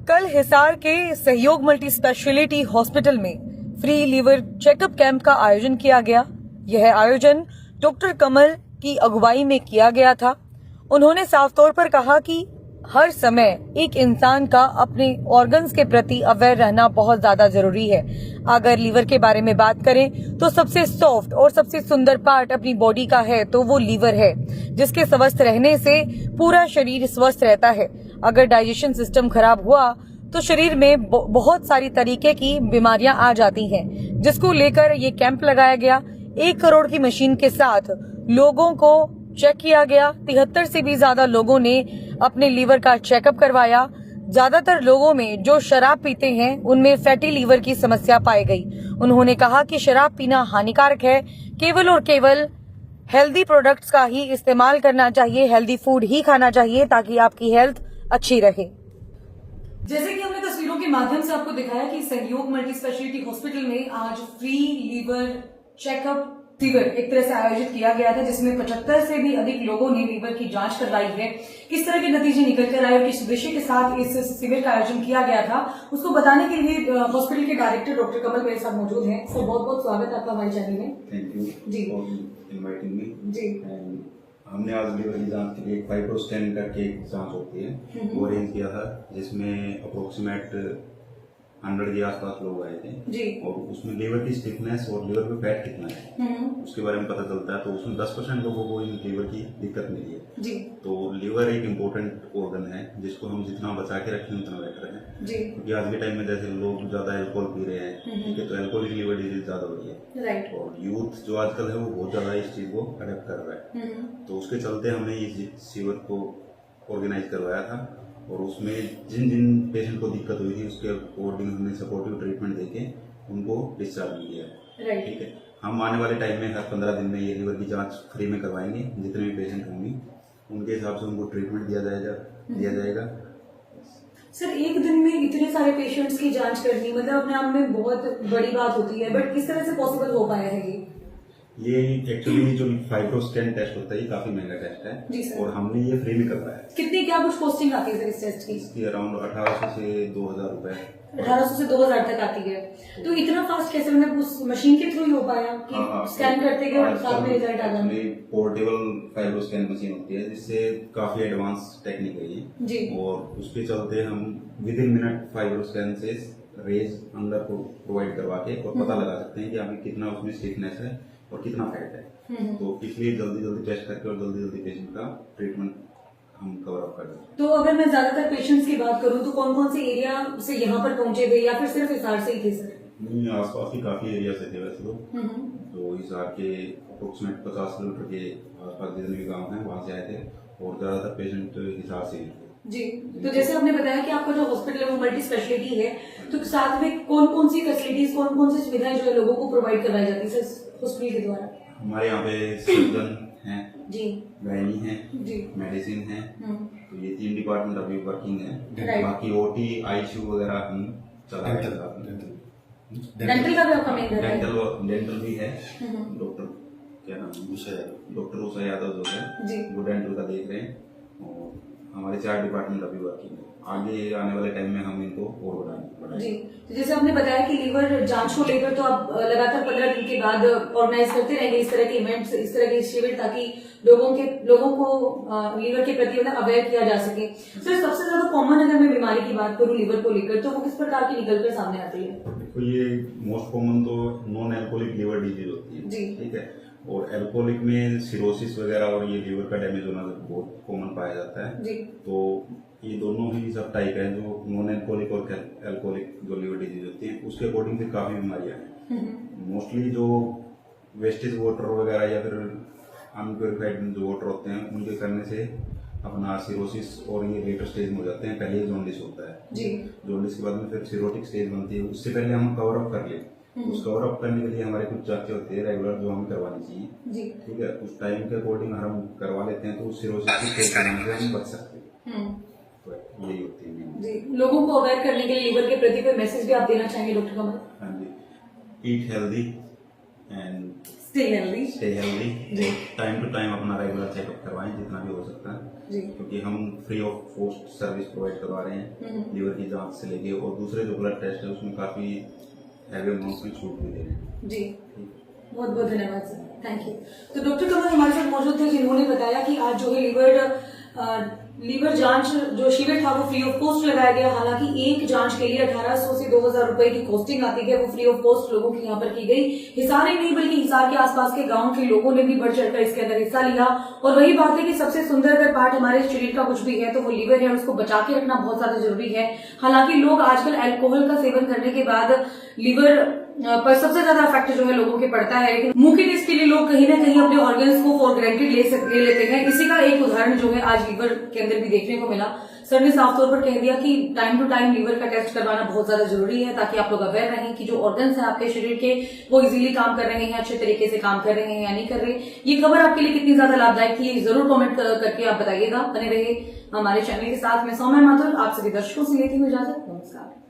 कल हिसार के सहयोग मल्टी स्पेशलिटी हॉस्पिटल में फ्री लीवर चेकअप कैंप का आयोजन किया गया। यह आयोजन डॉक्टर कमल की अगुवाई में किया गया था। उन्होंने साफ तौर पर कहा कि हर समय एक इंसान का अपने ऑर्गन्स के प्रति अवेयर रहना बहुत ज्यादा जरूरी है। अगर लीवर के बारे में बात करें तो सबसे सॉफ्ट और सबसे सुंदर पार्ट अपनी बॉडी का है तो वो लीवर है, जिसके स्वस्थ रहने से पूरा शरीर स्वस्थ रहता है। अगर डाइजेशन सिस्टम खराब हुआ तो शरीर में बहुत सारी तरीके की बीमारियां आ जाती हैं, जिसको लेकर ये कैंप लगाया गया। 1 करोड़ की मशीन के साथ लोगों को चेक किया गया। 73 से भी ज्यादा लोगों ने अपने लीवर का चेकअप करवाया। ज्यादातर लोगों में जो शराब पीते हैं उनमें फैटी लीवर की समस्या पाई गई। उन्होंने कहा कि शराब पीना हानिकारक है, केवल और केवल हेल्दी प्रोडक्ट्स का ही इस्तेमाल करना चाहिए, हेल्दी फूड ही खाना चाहिए ताकि आपकी हेल्थ अच्छी रहे। जैसे कि हमने तस्वीरों के माध्यम से आपको दिखाया कि सहयोग मल्टी स्पेशलिटी हॉस्पिटल में आज फ्री लीवर चेकअप शिविर एक तरह से आयोजित किया गया था, जिसमें 75 से भी अधिक लोगों ने लीवर की जांच करवाई है। किस तरह के नतीजे निकल कर आए और किस उद्देश्य के साथ इस शिविर का आयोजन किया गया था, उसको बताने के लिए हॉस्पिटल के डायरेक्टर डॉक्टर कमल मेरे साथ मौजूद हैं। सर, बहुत बहुत स्वागत है आपका हमारे चैनल में। थैंक यू जी फॉर इनवाइटिंग मी जी। हमने आज लीवर की जांच के लिए फाइब्रो स्कैन करके एक जांच होती है वो अरेंज किया था, जिसमें अप्रोक्सीमेट 100 के आसपास लोग आए थे जी। और उसमें लीवर की स्टिफनेस और लीवर में फैट कितना है उसके बारे में पता चलता है। तो उसमें 10% लोगों को इन लीवर की दिक्कत मिली है जी। तो लीवर एक इम्पोर्टेंट ऑर्गन है जिसको हम जितना बचा के रखें उतना बेटर है जी। क्योंकि आज के टाइम में जैसे लोग ज्यादा अल्कोहल पी रहे हैं, ठीक है, तो अल्कोहलिक लीवर डिजीज ज्यादा हो रही है। राइट। और यूथ जो आजकल है वो बहुत ज्यादा इस चीज को अडेप्ट कर रहा है, तो उसके चलते हमने इस शिविर को ऑर्गेनाइज करवाया था और उसमें जिन जिन पेशेंट को दिक्कत हुई थी उसके अकॉर्डिंग हमने सपोर्टिव ट्रीटमेंट देके उनको डिस्चार्ज किया है। ठीक है, हम आने वाले टाइम में हर 15 दिन में ये लीवर की जांच फ्री में करवाएंगे। जितने भी पेशेंट होंगे उनके हिसाब से उनको ट्रीटमेंट दिया जाएगा। सर, एक दिन में इतने सारे पेशेंट्स की जांच करनी मतलब अपने आप में बहुत बड़ी बात होती है, बट किस तरह से पॉसिबल हो पाया है ये एक्चुअली जो फाइब्रो स्कैन टेस्ट होता है ये काफी महंगा टेस्ट है जी सर। और हमने ये फ्री में करवाया है। कितनी क्या कुछ कॉस्टिंग आती है सर इस टेस्ट की? इसकी अराउंड 1800 से 2000 रुपए। 1800 से 2000 तक आती है। तो इतना फास्ट कैसे मतलब उस मशीन के थ्रू ही हो पाया कि स्कैन करते गए और साथ में रिजल्ट आ गया? पोर्टेबल फाइब्रो स्कैन मशीन होती है जिससे काफी एडवांस टेक्निक है ये जी। और उसके चलते हम with in minute fibro scan से रेज अंदर को प्रोवाइड करवा के और पता लगा सकते हैं कि अभी कितना उसमें स्टिफनेस है और कितना फैट है। तो इसलिए जल्दी टेस्ट करके और जल्दी पेशेंट का ट्रीटमेंट हम कवर अप कर देते हैं। तो अगर मैं ज्यादातर पेशेंट्स की बात करूं तो कौन कौन से एरिया से यहाँ पर पहुंचे थे या फिर सिर्फ हिसार से ही थे सर? नहीं, आसपास की काफी एरिया से थे वैसे तो हिसार के अप्रोक्सीमेट 50 किलोमीटर के आसपास जितने भी गाँव हैं वहाँ से आए थे और ज्यादातर पेशेंट हिसार से ही थे। जी। तो जैसे आपने बताया कि आपका जो हॉस्पिटल है वो मल्टी स्पेशलिटी है, तो साथ में कौन कौन सी फैसिलिटीज कौन कौन सी सुविधाएं जो है लोगों को प्रोवाइड करवाई जाती है हॉस्पिटल के द्वारा? हमारे यहाँ पे सर्जन हैं जी, गायनी है जी, मेडिसिन है, तो ये 3 डिपार्टमेंट अभी वर्किंग है। बाकी ओटी आईसीयू वगैरह हम चला रहे हैं। डेंटल का भी आपका मेन है? डेंटल भी है। डॉक्टर क्या नाम है, डॉक्टर उषा यादव जो है वो डेंटल का देख रहे हैं और हमारे 4 डिपार्टमेंट अभी वर्किंग है। आगे आने वाले टाइम में हम इनको और बढ़ाएंगे। जी, तो जैसे आपने बताया कि लीवर जांच को लेकर तो आप लगातार 15 दिन के बाद ऑर्गेनाइज करते रहेंगे इस तरह के इवेंट्स, इस तरह के शिविर, ताकि लोगों को लीवर के प्रति अवेयर किया जा सके। सर, सबसे ज्यादा कॉमन अगर मैं बीमारी की बात करूं लीवर को लेकर तो वो किस प्रकार की निकलकर सामने आती है? देखो, ये मोस्ट कॉमन तो नॉन एल्कोहलिक लीवर डिजीज होती है जी, ठीक है, और एल्कोहलिक में सिरोसिस वगैरह और ये लीवर का डैमेज होना बहुत कॉमन पाया जाता है जी। तो ये दोनों ही सब टाइप है, जो नॉन एल्कोहलिक और एल्कोहलिक जो लीवर डिजीज होती है उसके अकॉर्डिंग फिर काफी बीमारियां हैं। मोस्टली जो वेस्टेज वाटर वगैरह या फिर अनप्योरिफाइड जो वाटर होते हैं उनके करने से अपना सिरोसिस और ये लेटर स्टेज में हो जाते हैं। पहले जॉन्डिस होता है जी, जॉन्डिस के बाद में फिर सिरोटिक स्टेज बनती है। उससे पहले हम कवर अप कर ले, उस कवर अप करने के लिए हमारे कुछ जांचें होती है रेगुलर जो हमें करवानी चाहिए जी, ठीक है, उस टाइम के अकॉर्डिंग हम करवा लेते हैं तो उस सिरोसिस की स्टेज करने से हम बच सकते हैं। तो यही होती है जी। लोगों को अवेयर करने के लिए लीवर के प्रति कोई मैसेज भी आप देना चाहेंगे डॉक्टर कमल? हाँ जी, eat healthy and stay healthy. Stay healthy, time to time अपना रेगुलर चेकअप करवाएं जितना भी हो सकता है जी। क्योंकि हम free of cost service provide करवा रहे हैं लीवर की जांच से लेके, और दूसरे जो ब्लड टेस्ट है उसमें काफी हैवी अमाउंट में छूट भी दे रहे हैं जी। बहुत बहुत धन्यवाद सर, थैंक यू। तो डॉक्टर कमल हमारे साथ मौजूद थे जिन्होंने बताया कि आज जो है लीवर जांच जो शिविर था वो फ्री ऑफ कॉस्ट लगाया गया। हालांकि एक जांच के लिए 1800 से 2000 रुपए की कॉस्टिंग आती है, वो फ्री ऑफ कॉस्ट लोगों की यहाँ पर की गई। हिसार ही नहीं बल्कि हिसार के आसपास के गांव के लोगों ने भी बढ़ चढ़कर इसके अंदर हिस्सा लिया। और वही बात है कि सबसे सुंदर अगर पार्ट हमारे शरीर का कुछ भी है तो वो लीवर है और उसको बचा के रखना बहुत ज्यादा जरूरी है। हालांकि लोग आजकल अल्कोहल का सेवन करने के बाद लीवर पर सबसे ज्यादा इफेक्ट जो है लोगों के पड़ता है, लेकिन मुंह के टेस्ट के लिए लोग कहीं ना कहीं अपने ऑर्गन्स को फॉर ग्रांटेड ले लेते हैं। इसी का एक उदाहरण जो है आज लीवर के अंदर भी देखने को मिला। सर ने साफ तौर पर कह दिया कि टाइम टू टाइम लीवर का टेस्ट करवाना बहुत ज्यादा जरूरी है ताकि आप लोग अवेयर रहें कि जो ऑर्गन्स हैं आपके शरीर के वो इजीली काम कर रहे हैं, अच्छे तरीके से काम कर रहे हैं या नहीं कर रहे। ये खबर आपके लिए कितनी ज्यादा लाभदायक थी जरूर कॉमेंट करके आप बताइएगा। बने रहिए हमारे चैनल के साथ। मैं सौम्या माथुर आप सभी दर्शकों से लेती हूँ इजाजत। नमस्कार।